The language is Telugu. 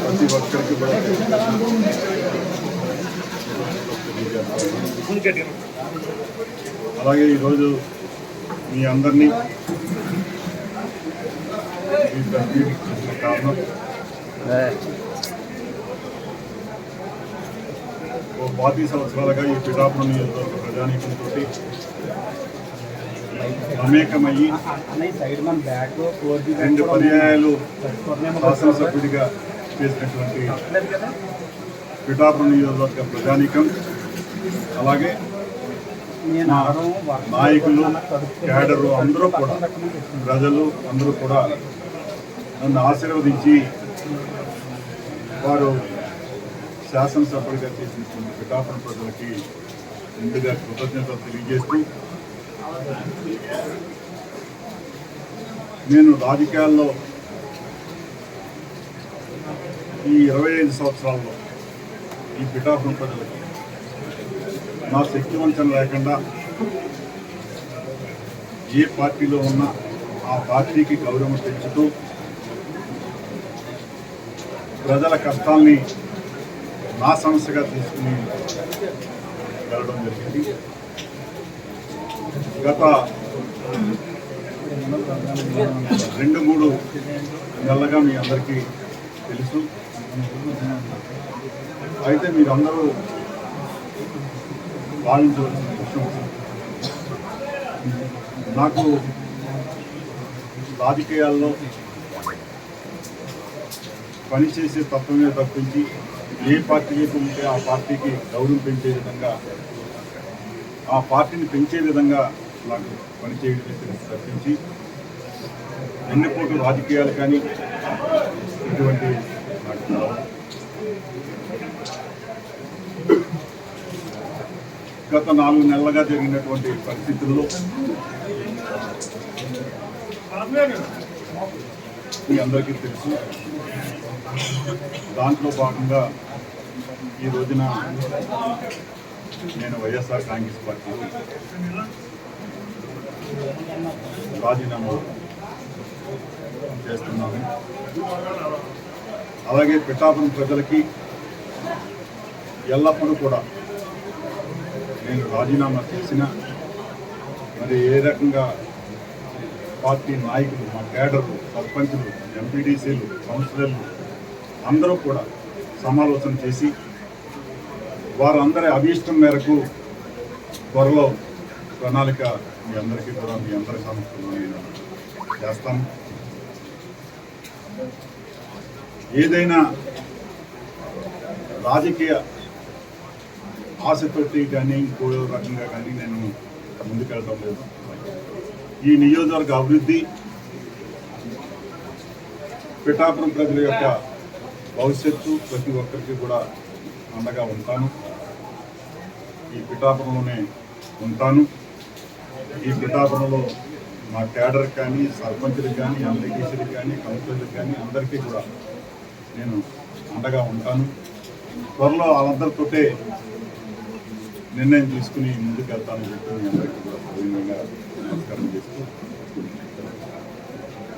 ప్రతి ఒక్కరికి కూడా అలాగే ఈరోజు మీ అందరినీ కారణం 40 సంవత్సరాలుగా ఈ పిఠాపురం నియోజకవర్గ ప్రజానీకంతో మమేకమయ్యి 2 పర్యాయాలు శాసనసభ్యుడిగా చేసినటువంటి పిఠాపురం నియోజకవర్గ ప్రజానీకం అలాగే నాయకులు క్యాడరు అందరూ కూడా ప్రజలు అందరూ కూడా నన్ను ఆశీర్వదించి వారు శాసనసభ్యుడిగా చేసినటువంటి పిఠాపురం ప్రజలకి ముందుగా కృతజ్ఞతలు తెలియజేస్తూ నేను రాజకీయాల్లో ఈ 25 సంవత్సరాల్లో ఈ పిఠాపురం ప్రజలకి నా శక్తివంచన లేకుండా ఏ పార్టీలో ఉన్నా ఆ పార్టీకి గౌరవం పెంచుతూ ప్రజల కష్టాల్ని నా సమస్యగా తీసుకుని వెళ్ళడం జరిగింది. గత 2-3 నెలలుగా మీ అందరికీ తెలుసు. అయితే మీరందరూ భావించవలసిన విషయం, నాకు రాజకీయాల్లో పనిచేసే తత్వమే తప్పించి ఏ పార్టీకి ఉంటే ఆ పార్టీకి గౌరవం పెంచే విధంగా ఆ పార్టీని పెంచే విధంగా నాకు పనిచేయడం తప్పించి ఎన్నిపోటు రాజకీయాలు కానీ ఇటువంటి నాకు గత 4 నెలలుగా జరిగినటువంటి పరిస్థితుల్లో మీ అందరికీ తెలుసు. దాంట్లో భాగంగా ఈ రోజున నేను వైఎస్ఆర్ కాంగ్రెస్ పార్టీకి రాజీనామా చేస్తున్నాను. అలాగే పిఠాపురం ప్రజలకి ఎల్లప్పుడూ కూడా నేను రాజీనామా చేసిన మరి ఏ రకంగా పార్టీ నాయకులు, మా కేడర్లు, సర్పంచులు, ఎంపీటీసీలు, కౌన్సిలర్లు అందరూ కూడా సమాలోచన చేసి వారందరి అభీష్టం మేరకు త్వరలో ప్రణాళిక మీ అందరికీ కూడా మీ అందరి సమస్యలు నేను చేస్తాను. ఏదైనా రాజకీయ ఆశతోటి కానీ ఇంకో రకంగా కానీ నేను ముందుకెళ్ళడం లేదు. ఈ నియోజకవర్గ అభివృద్ధి, పిఠాపురం ప్రజల యొక్క భవిష్యత్తు ప్రతి ఒక్కరికి కూడా అండగా ఉంటాను. ఈ పిఠాపురంలోనే ఉంటాను. ఈ పిఠాపురంలో మా క్యాడర్ కానీ, సర్పంచులకు కానీ, ఎంపీటీసీలకు కానీ, కౌన్సిలర్లకు కానీ అందరికీ కూడా నేను అండగా ఉంటాను. త్వరలో వాళ్ళందరితోటే నిర్ణయం తీసుకుని ముందుకు వెళ్తానని చెప్పి మీ అందరికీ కూడా నమస్కారం చేస్తూ